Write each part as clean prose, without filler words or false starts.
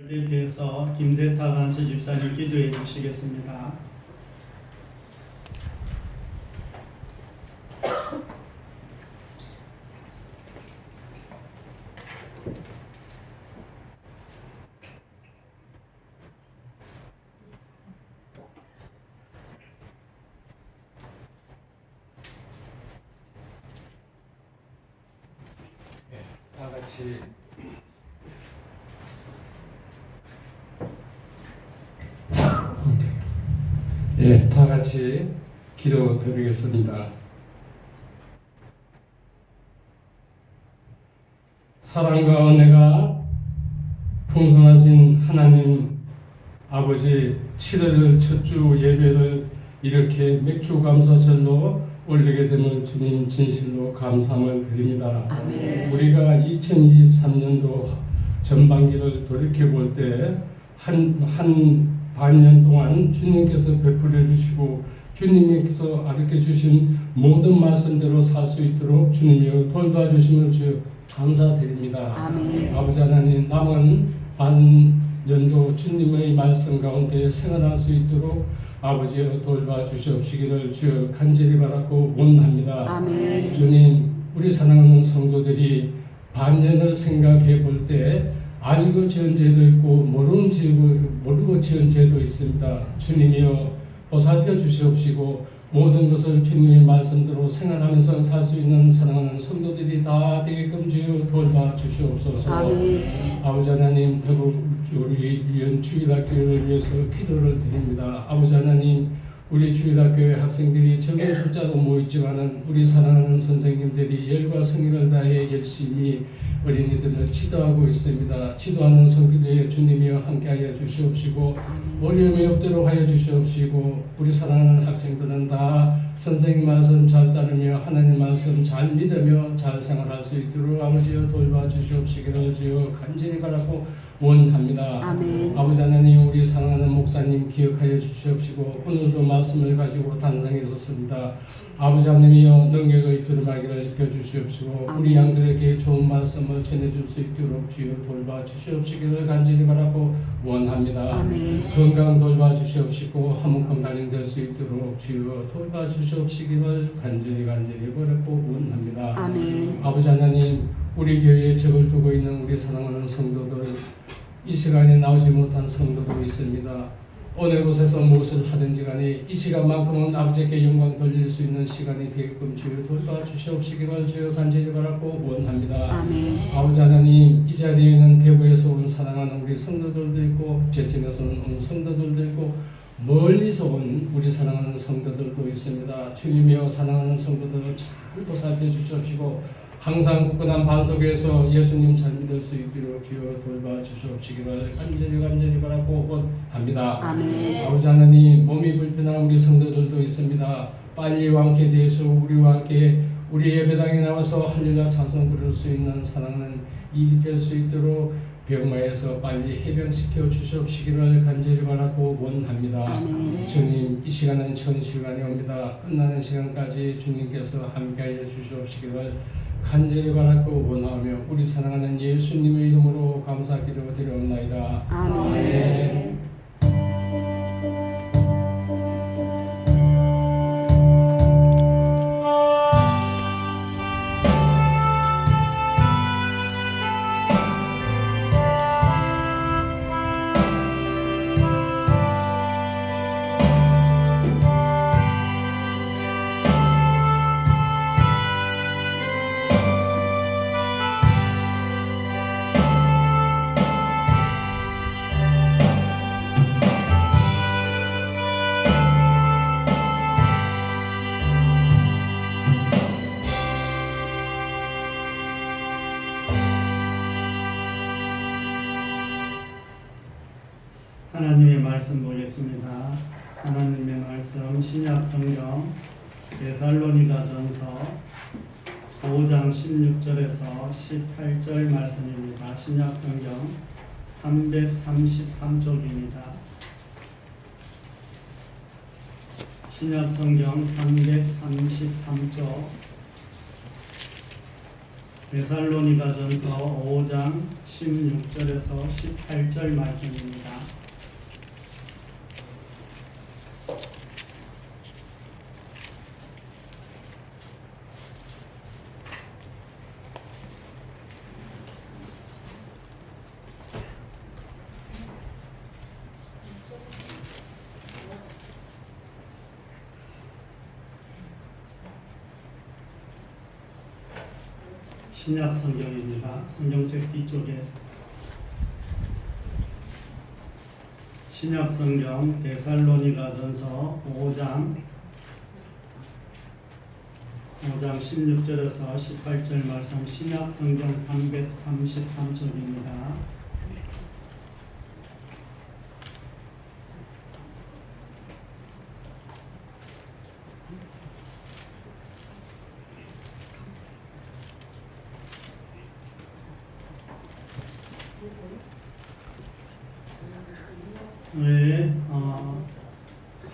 대표해서 김재탁 안수 집사님 기도해 주시겠습니다. 다 같이 다 같이 기도드리겠습니다. 사랑과 은혜가 풍성하신 하나님 아버지 7월 첫 주 예배를 이렇게 맥주 감사절로 올리게 됨을 주님 진실로 감사함을 드립니다. 아멘. 우리가 2023년도 전반기를 돌이켜볼 때 한 반년 동안 주님께서 베풀어 주시고 주님께서 가르쳐 주신 모든 말씀대로 살 수 있도록 주님이 돌봐주심을 주 감사드립니다. 아멘. 아버지 하나님 남은 반년도 주님의 말씀 가운데 생활할 수 있도록 아버지여 돌봐 주시옵시기를 주여 간절히 바라고 원합니다. 아멘. 주님 우리 사랑하는 성도들이 반년을 생각해 볼 때 알고 지은 죄도 있고 모르고 지은 죄도 있습니다. 주님이여 보살펴 주시옵시고 모든 것을 주님의 말씀대로 생활하면서 살 수 있는 사랑하는 성도들이 다 되게끔 주여 돌봐 주시옵소서. 아멘. 아버지 하나님 더불어 우리 위원 주일학교를 위해서 기도를 드립니다. 아버지 하나님 우리 주일학교의 학생들이 적은 숫자로 모이지만은 우리 사랑하는 선생님들이 열과 성의를 다해 열심히 어린이들을 지도하고 있습니다. 지도하는 성도들의 주님이여 함께하여 주시옵시고 어려움이 없도록 하여 주시옵시고 우리 사랑하는 학생들은 다 선생님 말씀 잘 따르며 하나님 말씀 잘 믿으며 잘 생활할 수 있도록 아버지여 돌봐 주시옵시기를 주여 간절히 바라고 원합니다. 아멘. 아버지 하나님 우리 사랑하는 목사님 기억하여 주시옵시고 오늘도 말씀을 가지고 단상했었습니다. 아버지 하나님이여 능력의 두루마기를 입혀주시옵시고 우리 양들에게 좋은 말씀을 전해줄 수 있도록 주여 돌봐 주시옵시기를 간절히 바라고 원합니다. 아멘. 건강 돌봐 주시옵시고 화목한 가정 될 수 있도록 주여 돌봐 주시옵시기를 간절히 바라고 원합니다. 아멘. 아버지 하나님 우리 교회에 적을 두고 있는 우리 사랑하는 성도들 이 시간에 나오지 못한 성도도 있습니다. 어느 곳에서 무엇을 하든지 간에 이 시간만큼은 아버지께 영광 돌릴 수 있는 시간이 되게끔 주여 돌봐 주시옵시기를 주여 간절히 바라고 원합니다. 아멘. 아버지 하나님 이 자리에는 대구에서 온 사랑하는 우리 성도들도 있고 제천에서 온 성도들도 있고 멀리서 온 우리 사랑하는 성도들도 있습니다. 주님이여 사랑하는 성도들을 잘 보살펴 주시옵시고 항상 굳건한 반석에서 예수님 잘 믿을 수 있도록 주여 돌봐 주시옵시기를 간절히 바라고 원합니다. 아멘. 아버지 하나님 몸이 불편한 우리 성도들도 있습니다. 빨리 왕께 대해서 우리와 함께 우리 예배당에 나와서 할렐루야 찬송 부를 수 있는 사랑하는 일이 될 수 있도록 병마에서 빨리 해병시켜 주시옵시기를 간절히 바라고 원합니다. 아멘. 주님 이 시간은 천시간이 옵니다. 끝나는 시간까지 주님께서 함께하여 주시옵시기를 간절히 바라고 원하며 우리 사랑하는 예수님의 이름으로 감사기도 드려옵나이다. 아멘. 하나님의 말씀 보겠습니다. 하나님의 말씀 신약 성경 데살로니가전서 5장 16절에서 18절 말씀입니다. 신약 성경 333쪽입니다. 신약 성경 333쪽 데살로니가전서 5장 16절에서 18절 말씀입니다. 신약 성경입니다. 성경책 뒤쪽에 신약 성경 데살로니가전서 5장 16절에서 18절 말씀 신약 성경 333쪽입니다. 네,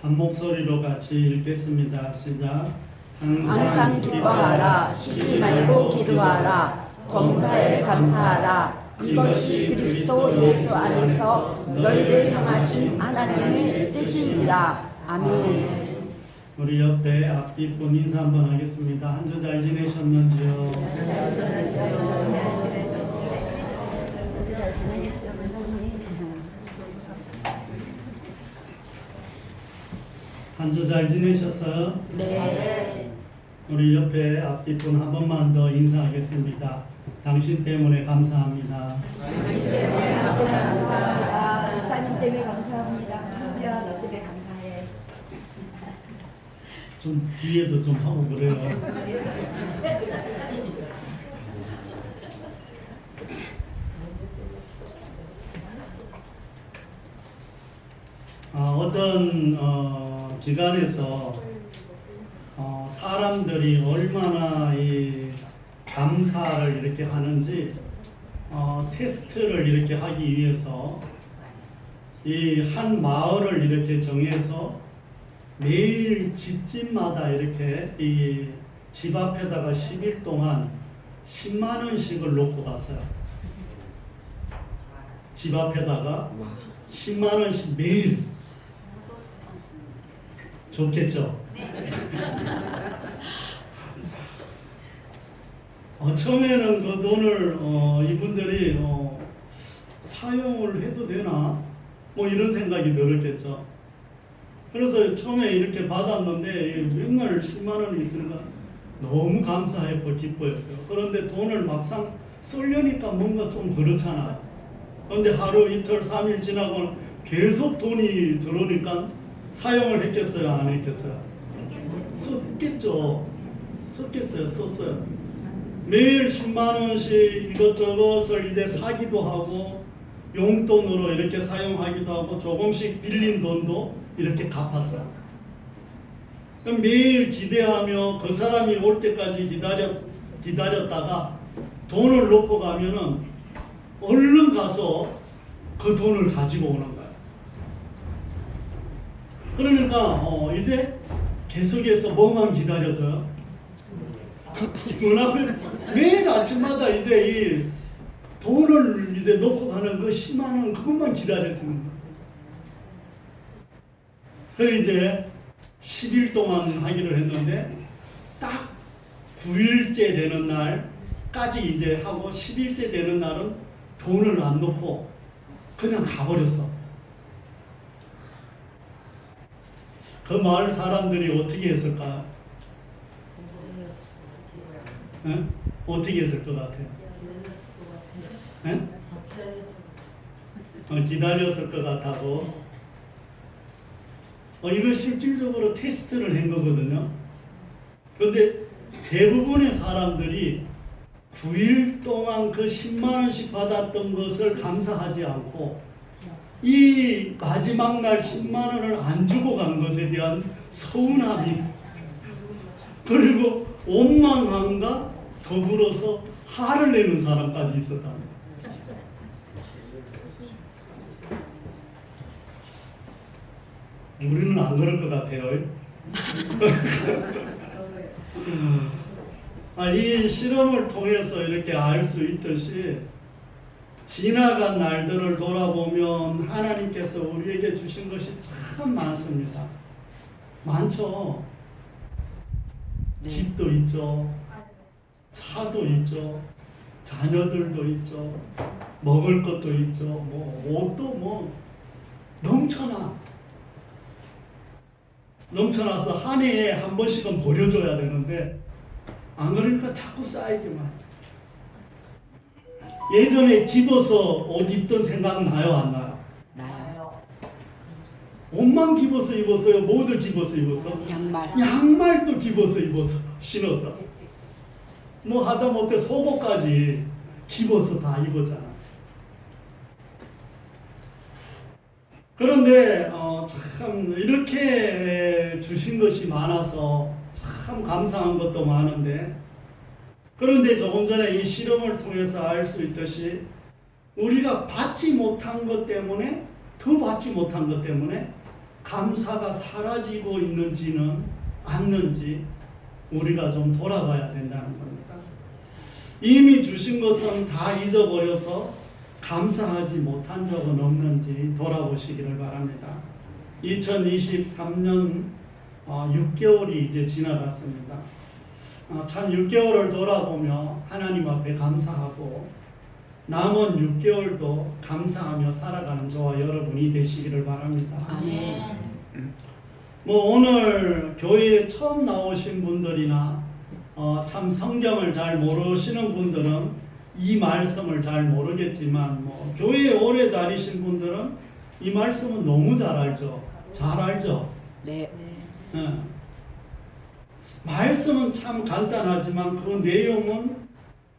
한 목소리로 같이 읽겠습니다. 시작. 항상 기뻐하라. 쉬지 말고 기도하라. 범사에 감사하라. 이것이 그리스도 예수 안에서 너희를 향하신 하나님의 뜻입니다. 아멘. 우리 옆에 앞뒷분 인사 한번 하겠습니다. 한 주 잘 지내셨는지요? 한 주 잘 지내셨어요? 네. 우리 옆에 앞뒷분 한 번만 더 인사하겠습니다. 당신 때문에 감사합니다. 당신 때문에 감사합니다. 목사님 때문에 감사합니다. 형제야 너 때문에 감사해. 좀 뒤에서 좀 하고 그래요. 어떤 기관에서 사람들이 얼마나 이 감사를 이렇게 하는지 테스트를 이렇게 하기 위해서 이 한 마을을 이렇게 정해서 매일 집집마다 이렇게 이 집 앞에다가 10일 동안 10만 원씩을 놓고 갔어요. 집 앞에다가 10만 원씩 매일. 좋겠죠? 처음에는 그 돈을 이분들이 사용을 해도 되나? 뭐 이런 생각이 들었겠죠. 그래서 처음에 이렇게 받았는데 맨날 10만 원이 있으니까 너무 감사했고 기뻐했어요. 그런데 돈을 막상 쓰려니까 뭔가 좀 그렇잖아요. 그런데 하루 이틀 3일 지나고 계속 돈이 들어오니까 사용을 했겠어요? 안 했겠어요? 썼겠죠. 썼어요. 매일 10만 원씩 이것저것을 이제 사기도 하고 용돈으로 이렇게 사용하기도 하고 조금씩 빌린 돈도 이렇게 갚았어요. 그럼 매일 기대하며 그 사람이 올 때까지 기다렸다가 돈을 놓고 가면은 얼른 가서 그 돈을 가지고 오는 거예요. 그러니까 이제 계속해서 뭐만 기다려져요? 문 앞에 매일 아침마다 이제 이 돈을 이제 놓고 가는 그 10만 원 그것만 기다려지는 거예요. 그래서 이제 10일 동안 하기로 했는데 딱 9일째 되는 날까지 이제 하고 10일째 되는 날은 돈을 안 놓고 그냥 가버렸어. 그 마을 사람들이 어떻게 했을까? 네? 어떻게 했을 것 같아요? 네? 기다렸을 것 같다고. 이걸 실질적으로 테스트를 한 거거든요. 그런데 대부분의 사람들이 9일 동안 그 10만 원씩 받았던 것을 감사하지 않고 이 마지막 날 10만 원을 안 주고 간 것에 대한 서운함이 그리고 원망함과 더불어서 화를 내는 사람까지 있었답니다. 우리는 안 그럴 것 같아요. 이 실험을 통해서 이렇게 알 수 있듯이 지나간 날들을 돌아보면 하나님께서 우리에게 주신 것이 참 많습니다. 많죠. 네. 집도 있죠. 차도 있죠. 자녀들도 있죠. 먹을 것도 있죠. 뭐 옷도 뭐 넘쳐나서 한 해에 한 번씩은 버려줘야 되는데 안 그러니까 자꾸 쌓이기만. 예전에 집어서 옷 입던 생각 나요, 안 나요? 나요. 옷만 집어서 입었어요. 뭐도 집어서 입었어? 양말. 양말도 집어서 입어서 신어서 뭐 하다못해 속옷까지 집어서 다 입었잖아. 그런데 참 이렇게 주신 것이 많아서 참 감사한 것도 많은데, 그런데 조금 전에 이 실험을 통해서 알 수 있듯이 우리가 받지 못한 것 때문에, 더 받지 못한 것 때문에 감사가 사라지고 있는지는 않는지 우리가 좀 돌아봐야 된다는 겁니다. 이미 주신 것은 다 잊어버려서 감사하지 못한 적은 없는지 돌아보시기를 바랍니다. 2023년 6개월이 이제 지나갔습니다. 참 6개월을 돌아보며 하나님 앞에 감사하고 남은 6개월도 감사하며 살아가는 저와 여러분이 되시기를 바랍니다. 아멘. 뭐 오늘 교회에 처음 나오신 분들이나 참 성경을 잘 모르시는 분들은 이 말씀을 잘 모르겠지만, 뭐 교회에 오래 다니신 분들은 이 말씀은 너무 잘 알죠. 잘 알죠. 네. 말씀은 참 간단하지만 그 내용은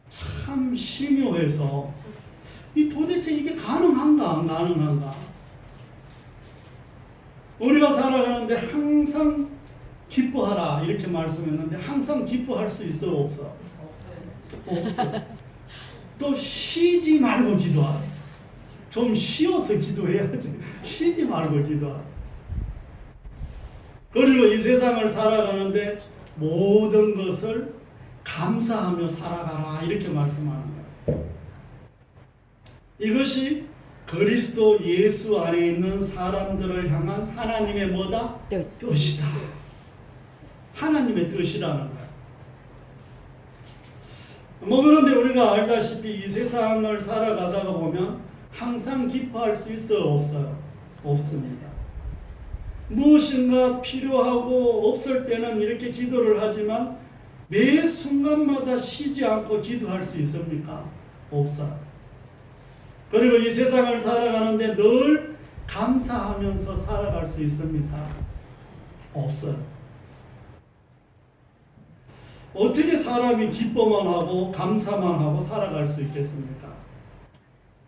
참 심오해서 도대체 이게 가능한가 안 가능한가. 우리가 살아가는데 항상 기뻐하라 이렇게 말씀했는데 항상 기뻐할 수 있어 없어? 없어. 또 쉬지 말고 기도하라. 좀 쉬어서 기도해야지. 쉬지 말고 기도하라. 그리고 이 세상을 살아가는데 모든 것을 감사하며 살아가라 이렇게 말씀하는 거예요. 이것이 그리스도 예수 안에 있는 사람들을 향한 하나님의 뭐다? 뜻이다. 하나님의 뜻이라는 거예요. 뭐 그런데 우리가 알다시피 이 세상을 살아가다가 보면 항상 기뻐할 수 있어요? 없어요? 없습니다. 무엇인가 필요하고 없을 때는 이렇게 기도를 하지만 매 순간마다 쉬지 않고 기도할 수 있습니까? 없어요. 그리고 이 세상을 살아가는데 늘 감사하면서 살아갈 수 있습니까? 없어요. 어떻게 사람이 기뻐만 하고 감사만 하고 살아갈 수 있겠습니까?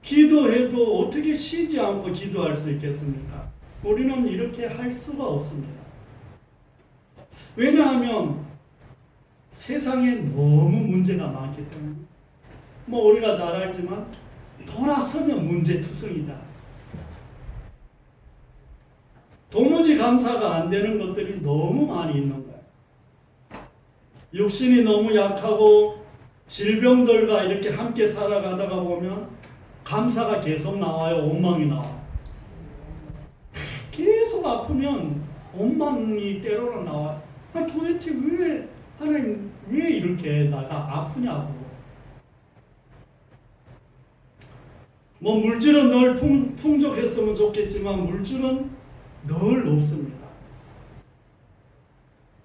기도해도 어떻게 쉬지 않고 기도할 수 있겠습니까? 우리는 이렇게 할 수가 없습니다. 왜냐하면 세상에 너무 문제가 많기 때문에. 뭐 우리가 잘 알지만 돌아서면 문제투성이잖아. 도무지 감사가 안 되는 것들이 너무 많이 있는 거야. 육신이 너무 약하고 질병들과 이렇게 함께 살아가다가 보면 감사가 계속 나와요. 원망이 나와. 계속 아프면 원망이 때로는 나와요. 도대체 왜 하나님 왜 이렇게 나가 아프냐고. 뭐 물질은 늘 풍족했으면 좋겠지만 물질은 늘 없습니다.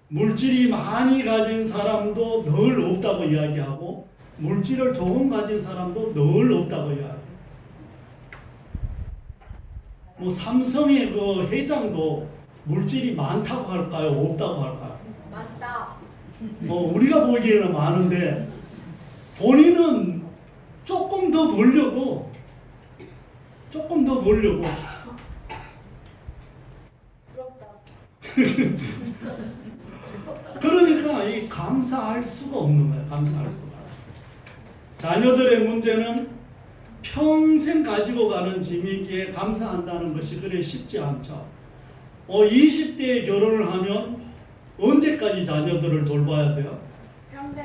물질이 많이 가진 사람도 늘 없다고 이야기하고 물질을 조금 가진 사람도 늘 없다고 이야기해요. 뭐 삼성의 그 회장도 물질이 많다고 할까요? 없다고 할까요? 많다. 뭐 우리가 보기에는 많은데 본인은 조금 더 벌려고 부럽다. 그러니까 이 감사할 수가 없는 거예요. 감사할 수가. 자녀들의 문제는 평생 가지고 가는 짐이기에 감사한다는 것이 그래 쉽지 않죠. 20대에 결혼을 하면 언제까지 자녀들을 돌봐야 돼요? 평생.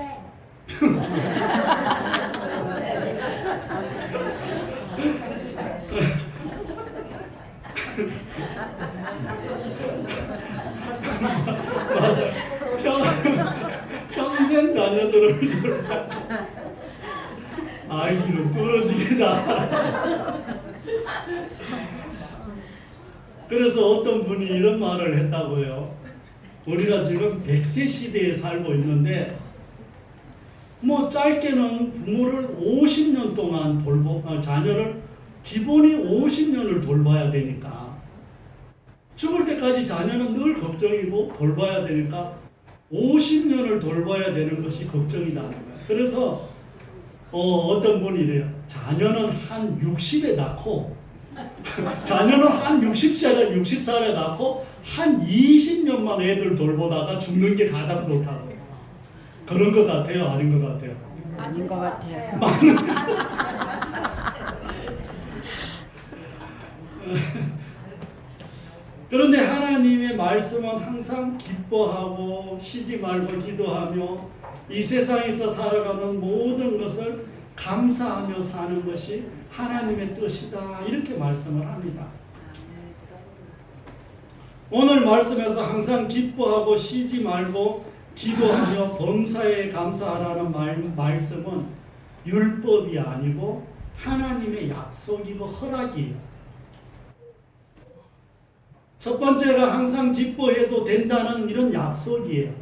평생 자녀들을 아이는 뚫어지게 잘. 그래서 어떤 분이 이런 말을 했다고요. 우리가 지금 100세 시대에 살고 있는데 뭐 짧게는 부모를 50년 동안 자녀를 기본이 50년을 돌봐야 되니까 죽을 때까지 자녀는 늘 걱정이고 돌봐야 되니까 50년을 돌봐야 되는 것이 걱정이라는 거예요. 그래서 어떤 분이 이래요. 자녀는 한 60에 낳고 자녀는 한 60살에 낳고 한 20년만 애들 돌보다가 죽는 게 가장 좋다고. 그런 것 같아요? 아닌 것 같아요? 아닌 것 같아요. 그런데 하나님의 말씀은 항상 기뻐하고 쉬지 말고 기도하며 이 세상에서 살아가는 모든 것을 감사하며 사는 것이 하나님의 뜻이다. 이렇게 말씀을 합니다. 오늘 말씀에서 항상 기뻐하고 쉬지 말고 기도하며 범사에 감사하라는 말씀은 율법이 아니고 하나님의 약속이고 허락이에요. 첫 번째가 항상 기뻐해도 된다는 이런 약속이에요.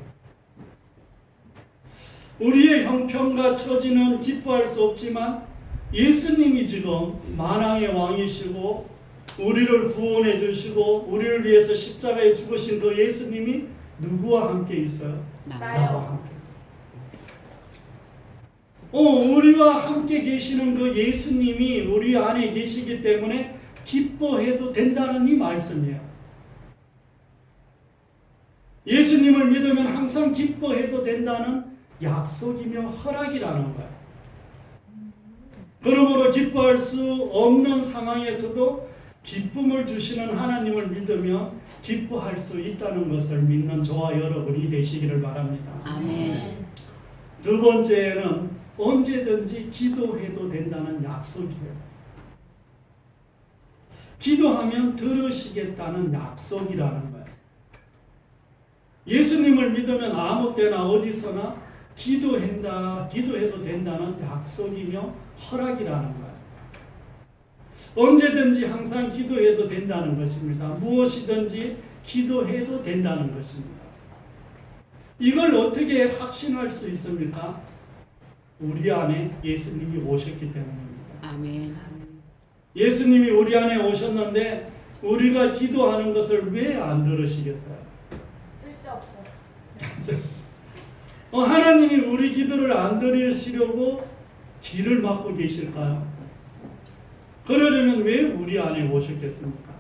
우리의 형편과 처지는 기뻐할 수 없지만 예수님이 지금 만왕의 왕이시고 우리를 구원해 주시고 우리를 위해서 십자가에 죽으신 그 예수님이 누구와 함께 있어요? 나와 함께. 우리와 함께 계시는 그 예수님이 우리 안에 계시기 때문에 기뻐해도 된다는 이 말씀이에요. 예수님을 믿으면 항상 기뻐해도 된다는 약속이며 허락이라는 거예요. 그러므로 기뻐할 수 없는 상황에서도 기쁨을 주시는 하나님을 믿으며 기뻐할 수 있다는 것을 믿는 저와 여러분이 되시기를 바랍니다. 아멘. 두 번째는 언제든지 기도해도 된다는 약속이에요. 기도하면 들으시겠다는 약속이라는 거예요. 예수님을 믿으면 아무 때나 어디서나 기도해도 된다는 약속이며 허락이라는 거예요. 언제든지 항상 기도해도 된다는 것입니다. 무엇이든지 기도해도 된다는 것입니다. 이걸 어떻게 확신할 수 있습니까? 우리 안에 예수님이 오셨기 때문입니다. 아멘. 예수님이 우리 안에 오셨는데 우리가 기도하는 것을 왜 안 들으시겠어요? 쓸데없어. 하나님이 우리 기도를 안 들으시려고 길을 막고 계실까요? 그러려면 왜 우리 안에 오셨겠습니까?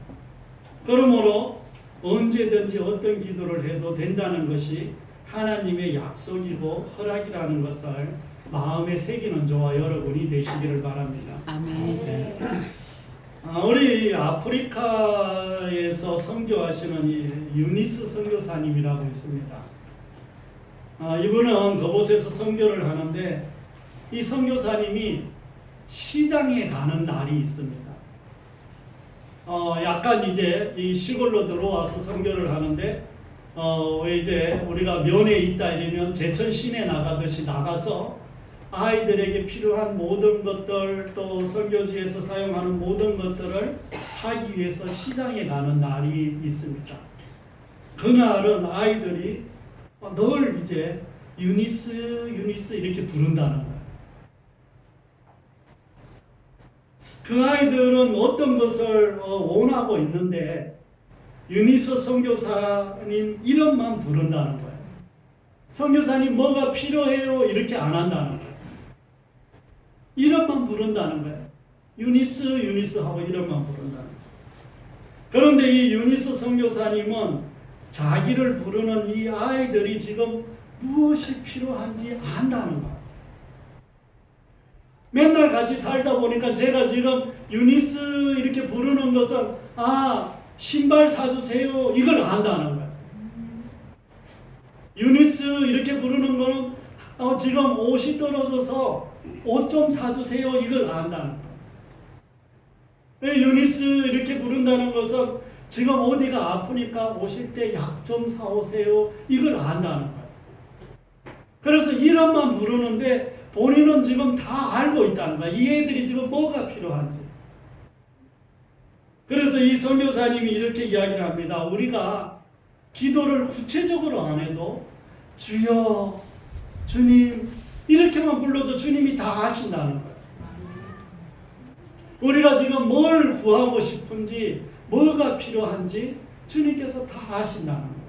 그러므로 언제든지 어떤 기도를 해도 된다는 것이 하나님의 약속이고 허락이라는 것을 마음에 새기는 저와 여러분이 되시기를 바랍니다. 아멘. 우리 아프리카에서 선교하시는 이 유니스 선교사님이라고 있습니다. 이분은 그곳에서 선교를 하는데 이 선교사님이 시장에 가는 날이 있습니다. 약간 이제 이 시골로 들어와서 선교를 하는데 이제 우리가 면에 있다 이러면 제천 시내 나가듯이 나가서 아이들에게 필요한 모든 것들 또 선교지에서 사용하는 모든 것들을 사기 위해서 시장에 가는 날이 있습니다. 그날은 아이들이 늘 이제 유니스 이렇게 부른다는 거예요. 그 아이들은 어떤 것을 원하고 있는데 유니스 선교사님 이름만 부른다는 거예요. 선교사님 뭐가 필요해요? 이렇게 안 한다는 거예요. 이름만 부른다는 거예요. 유니스 하고 이름만 부른다는 거예요. 그런데 이 유니스 선교사님은 자기를 부르는 이 아이들이 지금 무엇이 필요한지 안다는 거예요. 맨날 같이 살다 보니까 제가 지금 유니스 이렇게 부르는 것은 신발 사주세요 이걸 안다는 거예요. 유니스 이렇게 부르는 거는 지금 옷이 떨어져서 옷 좀 사주세요. 이걸 안 한다는 거예요. 유니스 이렇게 부른다는 것은 지금 어디가 아프니까 오실 때 약 좀 사오세요. 이걸 안 한다는 거예요. 그래서 이름만 부르는데 본인은 지금 다 알고 있다는 거예요. 이 애들이 지금 뭐가 필요한지. 그래서 이 선교사님이 이렇게 이야기를 합니다. 우리가 기도를 구체적으로 안 해도 주여, 주님 이렇게만 불러도 주님이 다 하신다는 거예요. 우리가 지금 뭘 구하고 싶은지 뭐가 필요한지 주님께서 다 아신다는 거예요.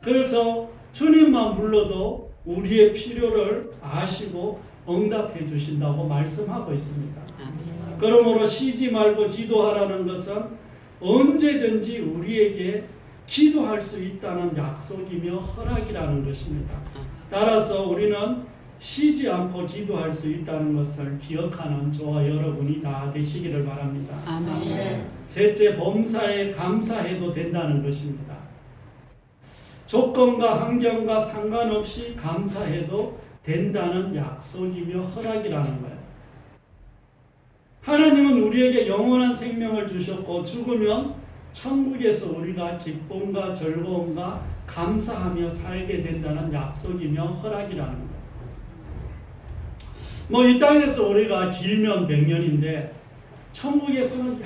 그래서 주님만 불러도 우리의 필요를 아시고 응답해 주신다고 말씀하고 있습니다. 그러므로 쉬지 말고 기도하라는 것은 언제든지 우리에게 기도할 수 있다는 약속이며 허락이라는 것입니다. 따라서 우리는 쉬지 않고 기도할 수 있다는 것을 기억하는 저와 여러분이 다 되시기를 바랍니다. 아멘. 셋째, 범사에 감사해도 된다는 것입니다. 조건과 환경과 상관없이 감사해도 된다는 약속이며 허락이라는 거예요. 하나님은 우리에게 영원한 생명을 주셨고 죽으면 천국에서 우리가 기쁨과 즐거움과 감사하며 살게 된다는 약속이며 허락이라는 거예요. 이 땅에서 우리가 길면 100년인데 천국에서는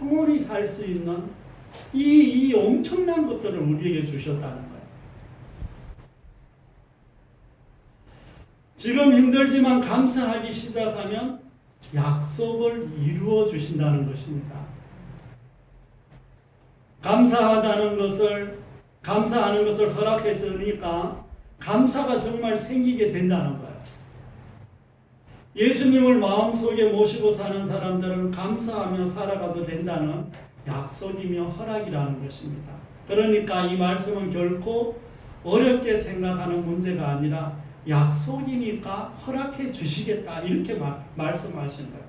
영원히 살 수 있는 이 엄청난 것들을 우리에게 주셨다는 거예요. 지금 힘들지만 감사하기 시작하면 약속을 이루어 주신다는 것입니다. 감사하는 것을 허락했으니까 감사가 정말 생기게 된다는 거예요. 예수님을 마음속에 모시고 사는 사람들은 감사하며 살아가도 된다는 약속이며 허락이라는 것입니다. 그러니까 이 말씀은 결코 어렵게 생각하는 문제가 아니라 약속이니까 허락해 주시겠다 이렇게 말씀하신 거예요.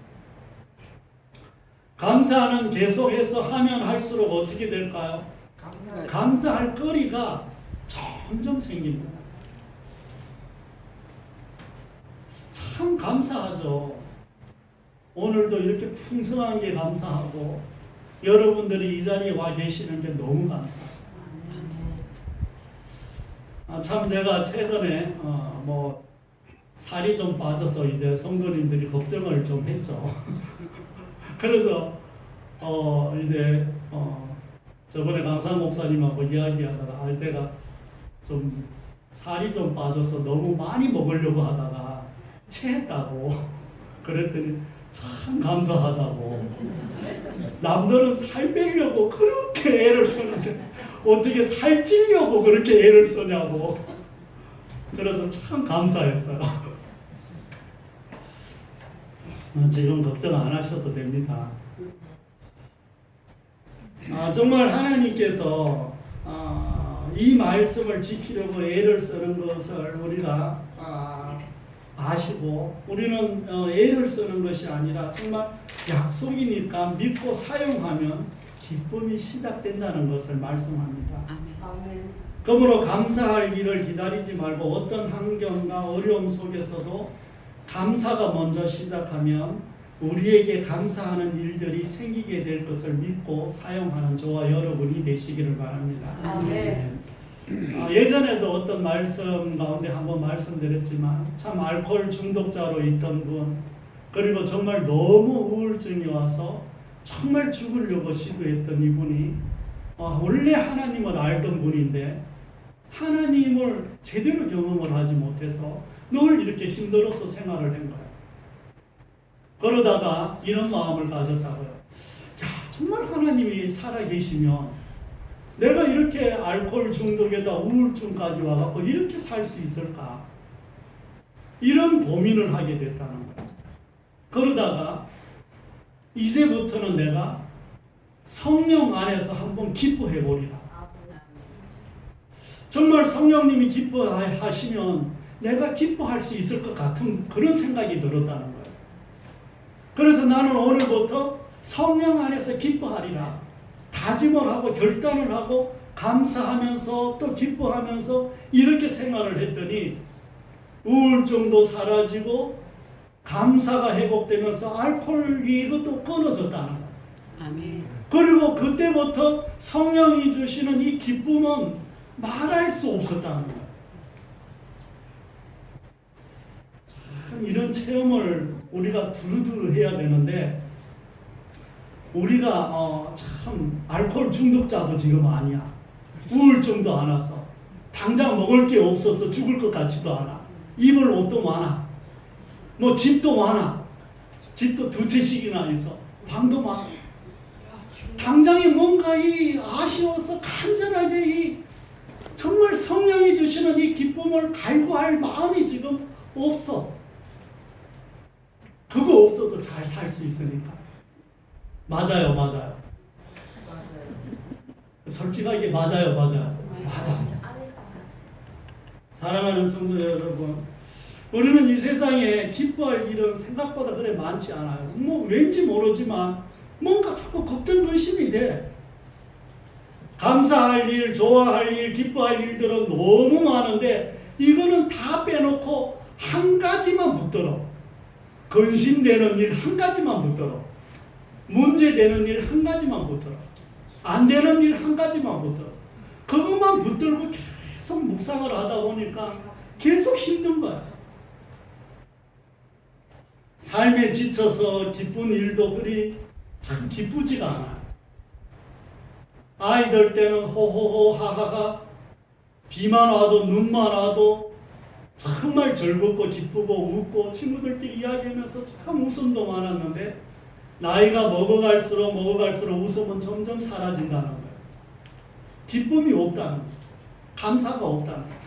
감사는 계속해서 하면 할수록 어떻게 될까요? 감사할 거리가 점점 생깁니다. 참 감사하죠. 오늘도 이렇게 풍성한 게 감사하고 여러분들이 이 자리에 와 계시는 게 너무 감사해요. 참 제가 최근에 살이 좀 빠져서 이제 성도님들이 걱정을 좀 했죠. 그래서 이제 저번에 강사 목사님하고 이야기하다가 제가 좀 살이 좀 빠져서 너무 많이 먹으려고 하다가 체했다고 그랬더니 참 감사하다고. 남들은 살 빼려고 그렇게 애를 쓰는데 어떻게 살찌려고 그렇게 애를 쓰냐고. 그래서 참 감사했어요. 지금 걱정 안 하셔도 됩니다. 정말 하나님께서 이 말씀을 지키려고 애를 쓰는 것을 우리가 아시고 우리는 애를 쓰는 것이 아니라 정말 약속이니까 믿고 사용하면 기쁨이 시작된다는 것을 말씀합니다. 그러므로 감사할 일을 기다리지 말고 어떤 환경과 어려움 속에서도 감사가 먼저 시작하면 우리에게 감사하는 일들이 생기게 될 것을 믿고 사용하는 저와 여러분이 되시기를 바랍니다. 아멘. 예전에도 어떤 말씀 가운데 한번 말씀드렸지만 참 알코올 중독자로 있던 분, 그리고 정말 너무 우울증이 와서 정말 죽으려고 시도했던 이분이 원래 하나님을 알던 분인데 하나님을 제대로 경험을 하지 못해서 늘 이렇게 힘들어서 생활을 한 거예요. 그러다가 이런 마음을 가졌다고요. 야, 정말 하나님이 살아계시면 내가 이렇게 알코올 중독에다 우울증까지 와갖고 이렇게 살 수 있을까? 이런 고민을 하게 됐다는 거예요. 그러다가 이제부터는 내가 성령 안에서 한번 기뻐해보리라. 정말 성령님이 기뻐하시면 내가 기뻐할 수 있을 것 같은 그런 생각이 들었다는 거예요. 그래서 나는 오늘부터 성령 안에서 기뻐하리라. 다짐을 하고 결단을 하고 감사하면서 또 기뻐하면서 이렇게 생활을 했더니 우울증도 사라지고 감사가 회복되면서 알코올이 이것도 끊어졌다는 거예요. 아멘. 그리고 그때부터 성령이 주시는 이 기쁨은 말할 수 없었다는 거예요. 참 이런 체험을 우리가 두루두루 해야 되는데 우리가 참 알코올 중독자도 지금 아니야. 우울증도 안 와서 당장 먹을 게 없어서 죽을 것 같지도 않아. 입을 옷도 많아. 뭐 집도 많아. 집도 2채씩이나 있어. 방도 많아. 당장에 뭔가 이 아쉬워서 간절하게 이 정말 성령이 주시는 이 기쁨을 갈구할 마음이 지금 없어. 그거 없어도 잘 살 수 있으니까. 맞아요, 맞아요. 솔직하게 맞아요, 맞아요. 맞아. 사랑하는 성도 여러분, 우리는 이 세상에 기뻐할 일은 생각보다 그래 많지 않아요. 뭐 왠지 모르지만 뭔가 자꾸 걱정 근심이 돼. 감사할 일, 좋아할 일, 기뻐할 일들은 너무 많은데 이거는 다 빼놓고 한 가지만 붙들어. 근심되는 일 한 가지만 붙들어. 문제되는 일 한 가지만 붙들어. 안 되는 일 한 가지만 붙들어. 그것만 붙들고 계속 묵상을 하다 보니까 계속 힘든 거야. 삶에 지쳐서 기쁜 일도 그리 참 기쁘지가 않아. 아이들 때는 호호호 하하하 비만 와도 눈만 와도 정말 즐겁고 기쁘고 웃고 친구들끼리 이야기하면서 참 웃음도 많았는데 나이가 먹어갈수록 웃음은 점점 사라진다는 거예요. 기쁨이 없다는 거예요. 감사가 없다는 거예요.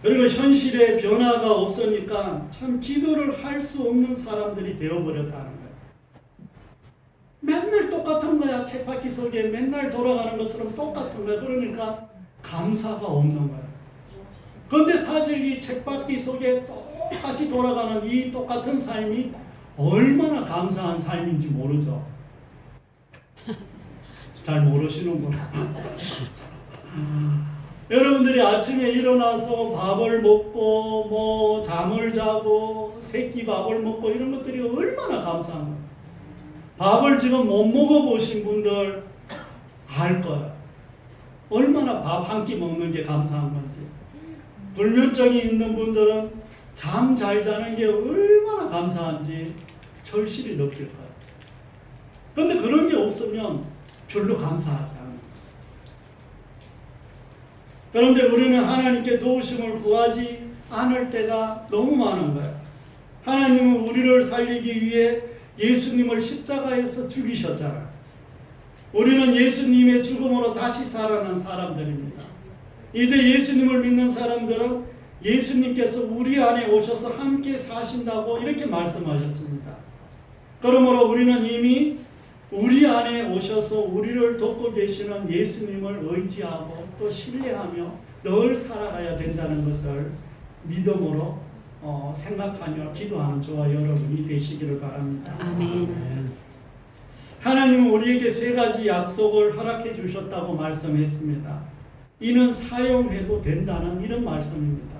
그리고 현실에 변화가 없으니까 참 기도를 할 수 없는 사람들이 되어버렸다는 거예요. 맨날 똑같은 거야. 쳇바퀴 속에 맨날 돌아가는 것처럼 똑같은 거야. 그러니까 감사가 없는 거야. 그런데 사실 이 쳇바퀴 속에 똑같이 돌아가는 이 똑같은 삶이 얼마나 감사한 삶인지 모르죠. 잘 모르시는구나. 여러분들이 아침에 일어나서 밥을 먹고 뭐 잠을 자고 새끼 밥을 먹고 이런 것들이 얼마나 감사한 거예요. 밥을 지금 못 먹어보신 분들 알 거예요. 얼마나 밥 한 끼 먹는 게 감사한 건지. 불면증이 있는 분들은 잠 잘 자는 게 얼마나 감사한지 절실히 느낄 거예요. 그런데 그런 게 없으면 별로 감사하지 않아요. 그런데 우리는 하나님께 도우심을 구하지 않을 때가 너무 많은 거예요. 하나님은 우리를 살리기 위해 예수님을 십자가에서 죽이셨잖아요. 우리는 예수님의 죽음으로 다시 살아난 사람들입니다. 이제 예수님을 믿는 사람들은 예수님께서 우리 안에 오셔서 함께 사신다고 이렇게 말씀하셨습니다. 그러므로 우리는 이미 우리 안에 오셔서 우리를 돕고 계시는 예수님을 의지하고 또 신뢰하며 늘 살아가야 된다는 것을 믿음으로 생각하며 기도하는 저와 여러분이 되시기를 바랍니다. 아멘. 하나님은 우리에게 3가지 약속을 허락해 주셨다고 말씀했습니다. 이는 사용해도 된다는 이런 말씀입니다.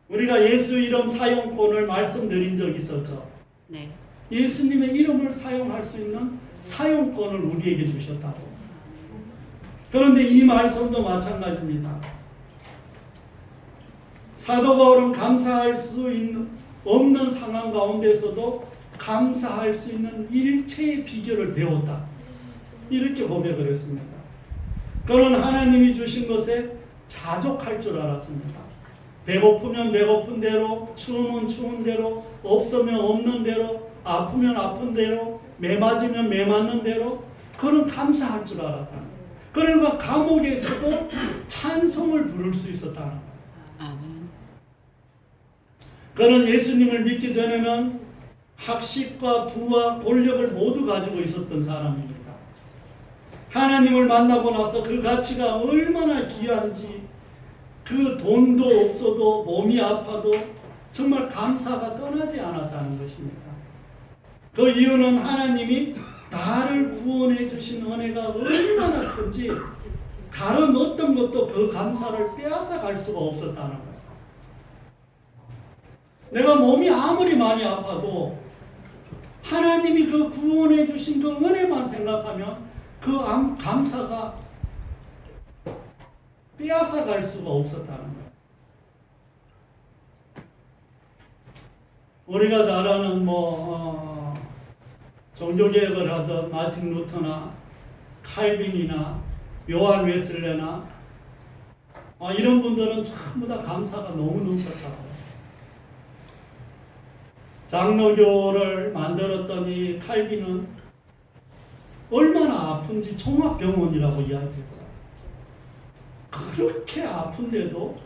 우리가 예수 이름 사용권을 말씀드린 적 있었죠. 네. 예수님의 이름을 사용할 수 있는 사용권을 우리에게 주셨다고. 그런데 이 말씀도 마찬가지입니다. 사도 바울은 감사할 수 없는 상황 가운데서도 감사할 수 있는 일체의 비결을 배웠다. 이렇게 고백을 했습니다. 그는 하나님이 주신 것에 자족할 줄 알았습니다. 배고프면 배고픈 대로, 추우면 추운 대로, 없으면 없는 대로, 아프면 아픈 대로, 매 맞으면 매 맞는 대로 그는 감사할 줄 알았다는 거예요. 그러니까 감옥에서도 찬송을 부를 수 있었다는 거예요. 아멘. 그는 예수님을 믿기 전에는 학식과 부와 권력을 모두 가지고 있었던 사람입니다. 하나님을 만나고 나서 그 가치가 얼마나 귀한지, 그 돈도 없어도 몸이 아파도 정말 감사가 떠나지 않았다는 것입니다. 그 이유는 하나님이 나를 구원해 주신 은혜가 얼마나 큰지 다른 어떤 것도 그 감사를 빼앗아 갈 수가 없었다는 거예요. 내가 몸이 아무리 많이 아파도 하나님이 그 구원해 주신 그 은혜만 생각하면 그 감사가 빼앗아 갈 수가 없었다는 거예요. 우리가 잘 아는 종교개혁을 하던 마틴 루터나 칼빈이나 요한 웨슬레나 이런 분들은 전부 다 감사가 너무 넘쳤다고. 장로교를 만들었던 이 칼빈은 얼마나 아픈지 종합병원이라고 이야기했어요. 그렇게 아픈데도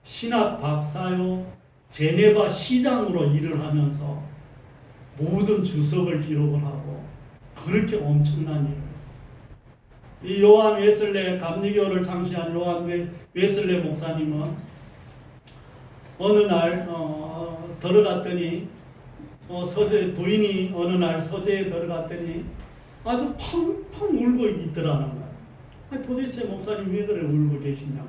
신학 박사요, 제네바 시장으로 일을 하면서 모든 주석을 기록을 하고 그렇게 엄청난 일을. 이 요한 웨슬레 감리교를 창시한 요한 웨슬레 목사님은 어느 날 들어갔더니 서재 부인이 어느 날 서재에 들어갔더니 아주 펑펑 울고 있더라는 거예요. 도대체 목사님 왜 그래 울고 계시냐고.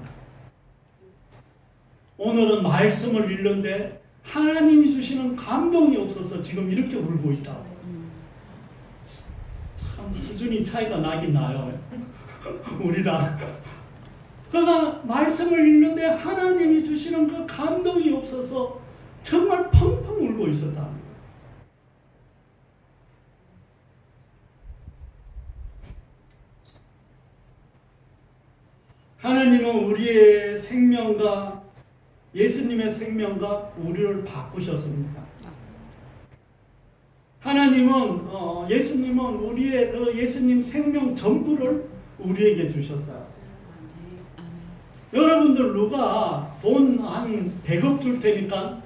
오늘은 말씀을 읽는데 하나님이 주시는 감동이 없어서 지금 이렇게 울고 있다고. 참 수준이 차이가 나긴 나요. 우리랑. 그러니까 말씀을 읽는데 하나님이 주시는 그 감동이 없어서 정말 펑펑 울고 있었다는 거예요. 하나님은 우리의 생명과 예수님의 생명과 우리를 바꾸셨습니다. 하나님은 예수님은 우리의 그 예수님 생명 전부를 우리에게 주셨어요. 여러분들 누가 돈 한 100억 줄 테니까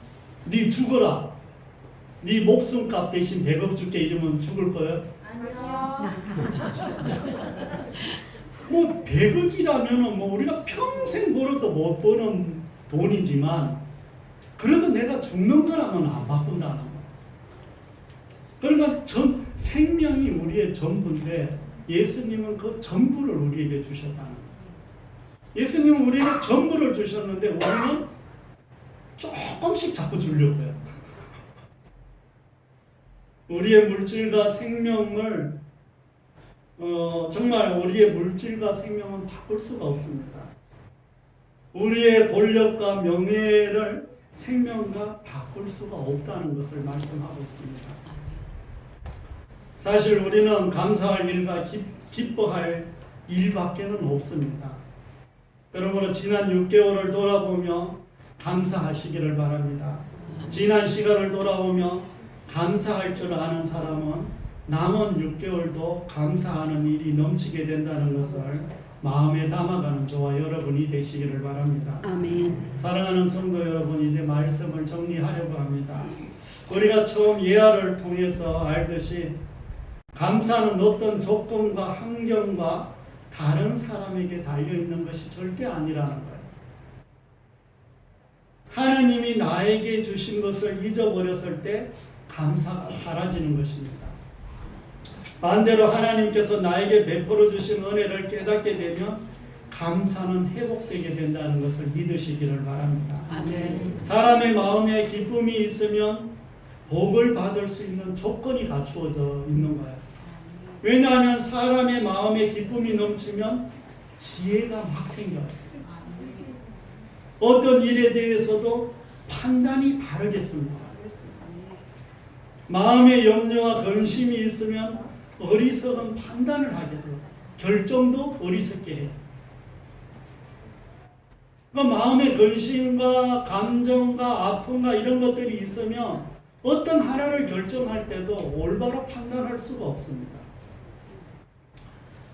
네 죽어라. 네 목숨값 대신 100억 줄게 이러면 죽을 거예요? 아니요. 뭐 100억이라면 뭐 우리가 평생 벌어도 못 버는 돈이지만 그래도 내가 죽는 거라면 안 바꾼다는 거예요. 그러니까 생명이 우리의 전부인데 예수님은 그 전부를 우리에게 주셨다는 거예요. 예수님은 우리에게 전부를 주셨는데 우리는 조금씩 자꾸 주려고 해요. 우리의 물질과 생명을 정말 우리의 물질과 생명은 바꿀 수가 없습니다. 우리의 권력과 명예를 생명과 바꿀 수가 없다는 것을 말씀하고 있습니다. 사실 우리는 감사할 일과 기뻐할 일밖에는 없습니다. 그러므로 지난 6개월을 돌아보며 감사하시기를 바랍니다. 지난 시간을 돌아보며 감사할 줄 아는 사람은 남은 6개월도 감사하는 일이 넘치게 된다는 것을 마음에 담아가는 저와 여러분이 되시기를 바랍니다. 아멘. 사랑하는 성도 여러분, 이제 말씀을 정리하려고 합니다. 우리가 처음 예화를 통해서 알듯이 감사는 어떤 조건과 환경과 다른 사람에게 달려있는 것이 절대 아니라는 거예요. 하나님이 나에게 주신 것을 잊어버렸을 때 감사가 사라지는 것입니다. 반대로 하나님께서 나에게 베풀어 주신 은혜를 깨닫게 되면 감사는 회복되게 된다는 것을 믿으시기를 바랍니다. 아멘. 사람의 마음에 기쁨이 있으면 복을 받을 수 있는 조건이 갖추어져 있는 거예요. 왜냐하면 사람의 마음에 기쁨이 넘치면 지혜가 막 생겨요. 어떤 일에 대해서도 판단이 바르겠습니다. 마음에 염려와 근심이 있으면 어리석은 판단을 하게 돼요. 결정도 어리석게 해요. 그러니까 마음의 근심과 감정과 아픔과 이런 것들이 있으면 어떤 하나를 결정할 때도 올바로 판단할 수가 없습니다.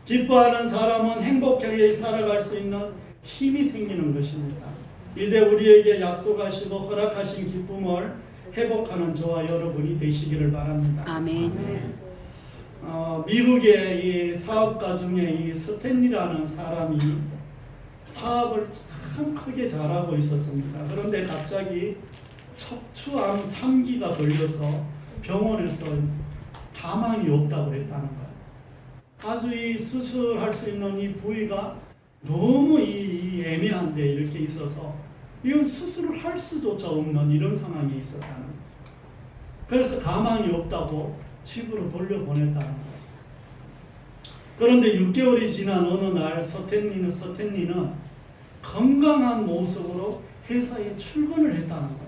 기뻐하는 사람은 행복하게 살아갈 수 있는 힘이 생기는 것입니다. 이제 우리에게 약속하시고 허락하신 기쁨을 회복하는 저와 여러분이 되시기를 바랍니다. 아멘. 미국의 이 사업가 중에 이 스탠리라는 사람이 사업을 참 크게 자라고 있었습니다. 그런데 갑자기 척추암 3기가 걸려서 병원에서 다망이 없다고 했다는 거예요. 아주 이 수술할 수 있는 이 부위가 너무 이 애매한데 이렇게 있어서 이건 수술을 할 수조차 없는 이런 상황이 있었다는 거예요. 그래서 가망이 없다고 집으로 돌려보냈다는 거예요. 그런데 6개월이 지난 어느 날 서태니는 건강한 모습으로 회사에 출근을 했다는 거예요.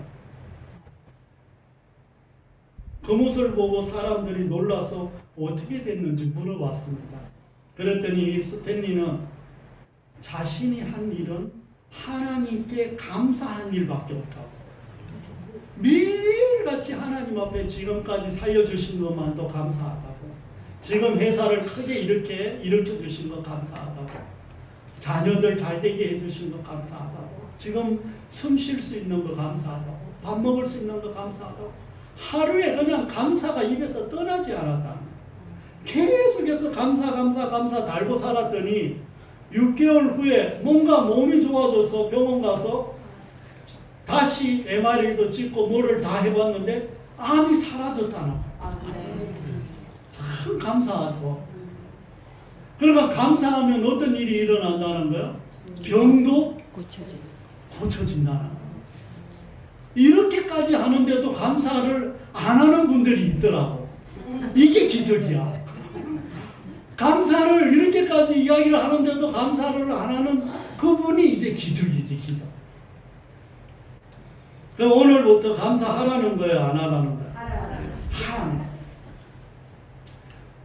그 모습을 보고 사람들이 놀라서 어떻게 됐는지 물어봤습니다. 그랬더니 이 스탠리는 자신이 한 일은 하나님께 감사한 일밖에 없다고. 매일같이 하나님 앞에 지금까지 살려주신 것만도 감사하다고. 지금 회사를 크게 일으켜주신 것 감사하다고. 자녀들 잘되게 해주신 것 감사하다고. 지금 숨 쉴 수 있는 것 감사하다고. 밥 먹을 수 있는 것 감사하다고. 하루에 그냥 감사가 입에서 떠나지 않았다. 계속해서 감사 달고 살았더니 6개월 후에 뭔가 몸이 좋아져서 병원 가서 다시 MRI도 찍고 뭐를 다 해봤는데 암이 사라졌다는 거예요. 참 감사하죠. 그러니까 감사하면 어떤 일이 일어난다는 거예요? 병도 고쳐진다는 거예요. 이렇게까지 하는데도 감사를 안 하는 분들이 있더라고. 이게 기적이야. 감사를 이렇게까지 이야기를 하는데도 감사를 안 하는 그분이 이제 기적이지, 기적. 그럼 오늘부터 감사하라는 거예요, 안 하라는 거예요? 하라는 거예요.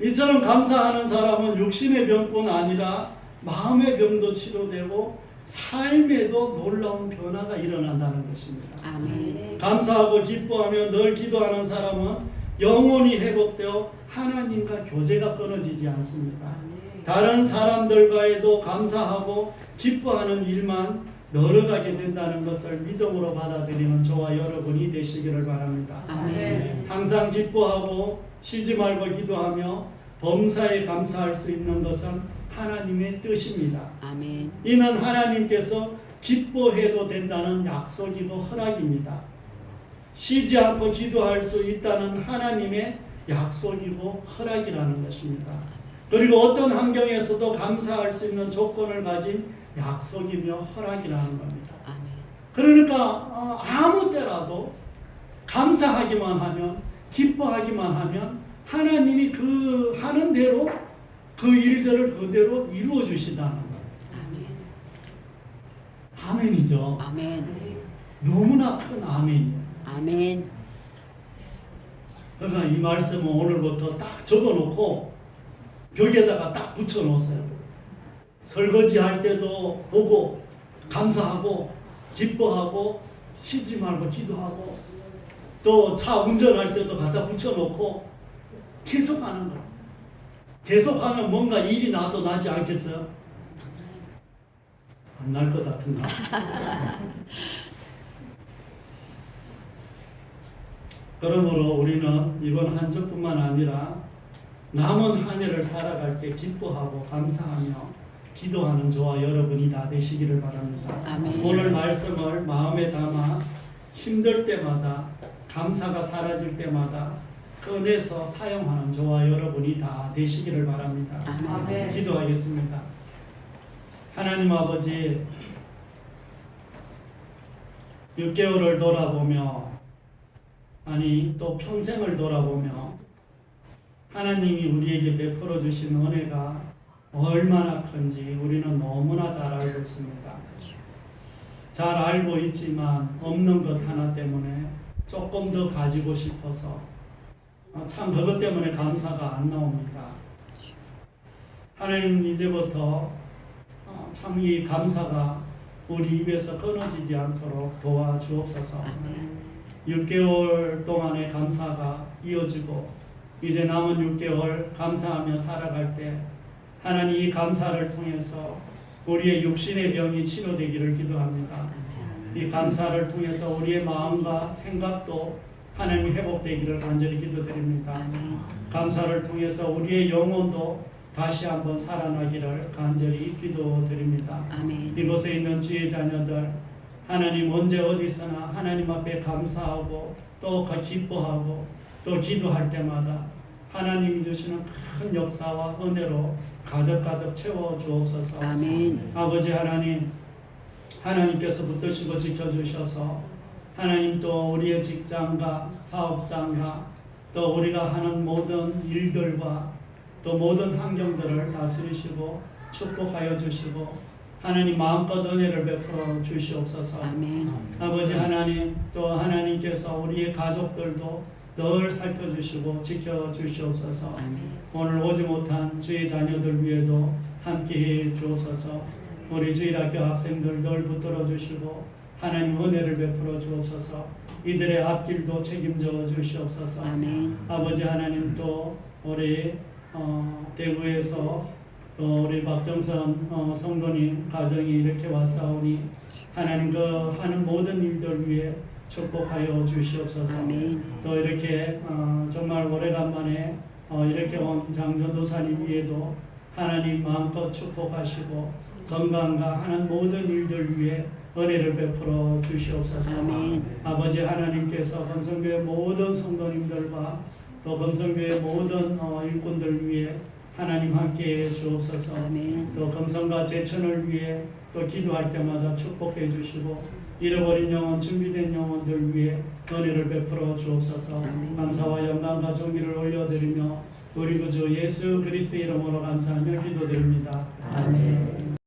이처럼 감사하는 사람은 육신의 병뿐 아니라 마음의 병도 치료되고 삶에도 놀라운 변화가 일어난다는 것입니다. 아멘. 감사하고 기뻐하며 늘 기도하는 사람은 영혼이 회복되어 하나님과 교제가 끊어지지 않습니다. 다른 사람들과에도 감사하고 기뻐하는 일만 늘어가게 된다는 것을 믿음으로 받아들이는 저와 여러분이 되시기를 바랍니다. 아멘. 항상 기뻐하고 쉬지 말고 기도하며 범사에 감사할 수 있는 것은 하나님의 뜻입니다. 아멘. 이는 하나님께서 기뻐해도 된다는 약속이고 허락입니다. 쉬지 않고 기도할 수 있다는 하나님의 약속이고 허락이라는 것입니다. 그리고 어떤 환경에서도 감사할 수 있는 조건을 가진 약속이며 허락이라는 겁니다. 아멘. 그러니까 아무 때라도 감사하기만 하면, 기뻐하기만 하면 하나님이 그 하는 대로 그 일들을 그대로 이루어 주신다는 거예요. 아멘. 아멘이죠. 아멘. 너무나 큰 아멘이에요. 아멘. 그러나 이 말씀은 오늘부터 딱 적어놓고 벽에다가 딱 붙여놓으세요. 설거지 할 때도 보고 감사하고 기뻐하고 쉬지 말고 기도하고 또 차 운전할 때도 갖다 붙여놓고 계속하는 거예요. 계속하면 뭔가 일이 나도 나지 않겠어요? 안 날 것 같은가? 그러므로 우리는 이번 한 주뿐만 아니라 남은 한 해를 살아갈 때 기뻐하고 감사하며 기도하는 저와 여러분이 다 되시기를 바랍니다. 아멘. 오늘 말씀을 마음에 담아 힘들 때마다 감사가 사라질 때마다 꺼내서 사용하는 저와 여러분이 다 되시기를 바랍니다. 아멘. 기도하겠습니다. 하나님 아버지, 6개월을 돌아보며 아니 또 평생을 돌아보며 하나님이 우리에게 베풀어 주신 은혜가 얼마나 큰지 우리는 너무나 잘 알고 있습니다. 잘 알고 있지만 없는 것 하나 때문에 조금 더 가지고 싶어서 참 그것 때문에 감사가 안 나옵니다. 하나님 이제부터 참 이 감사가 우리 입에서 끊어지지 않도록 도와주옵소서. 6개월 동안의 감사가 이어지고 이제 남은 6개월 감사하며 살아갈 때 하나님 이 감사를 통해서 우리의 육신의 병이 치료되기를 기도합니다. 이 감사를 통해서 우리의 마음과 생각도 하나님 회복되기를 간절히 기도드립니다. 감사를 통해서 우리의 영혼도 다시 한번 살아나기를 간절히 기도드립니다. 아멘. 이곳에 있는 주의 자녀들 하나님 언제 어디서나 하나님 앞에 감사하고 또 기뻐하고 또 기도할 때마다 하나님이 주시는 큰 역사와 은혜로 가득가득 채워주옵소서. 아멘. 아버지 하나님, 하나님께서 붙드시고 지켜주셔서 하나님 또 우리의 직장과 사업장과 또 우리가 하는 모든 일들과 또 모든 환경들을 다스리시고 축복하여 주시고 하나님 마음껏 은혜를 베풀어 주시옵소서. 아멘. 아버지 하나님, 또 하나님께서 우리의 가족들도 늘 살펴주시고 지켜주시옵소서. 아멘. 오늘 오지 못한 주의 자녀들 위에도 함께해 주옵소서. 우리 주일학교 학생들 늘 붙들어 주시고 하나님 은혜를 베풀어 주옵소서. 이들의 앞길도 책임져 주시옵소서. 아멘. 아버지 하나님, 또 우리 대구에서 또 우리 박정선 성도님 가정이 이렇게 왔사오니 하나님 그 하는 모든 일들 위해 축복하여 주시옵소서. 아멘. 또 이렇게 정말 오래간만에 이렇게 온 장전도사님 위에도 하나님 마음껏 축복하시고 건강과 하는 모든 일들 위해 은혜를 베풀어 주시옵소서. 아멘. 아버지 하나님께서 검성교회 모든 성도님들과 또 검성교회 모든 일꾼들 위해 하나님 함께해 주옵소서. 아멘. 또 검성과 제천을 위해 또 기도할 때마다 축복해 주시고 잃어버린 영혼, 준비된 영혼들 위해 은혜를 베풀어 주옵소서. 아멘. 감사와 영광과 존귀를 올려드리며 우리 구주 예수 그리스도 이름으로 감사하며 기도드립니다. 아멘.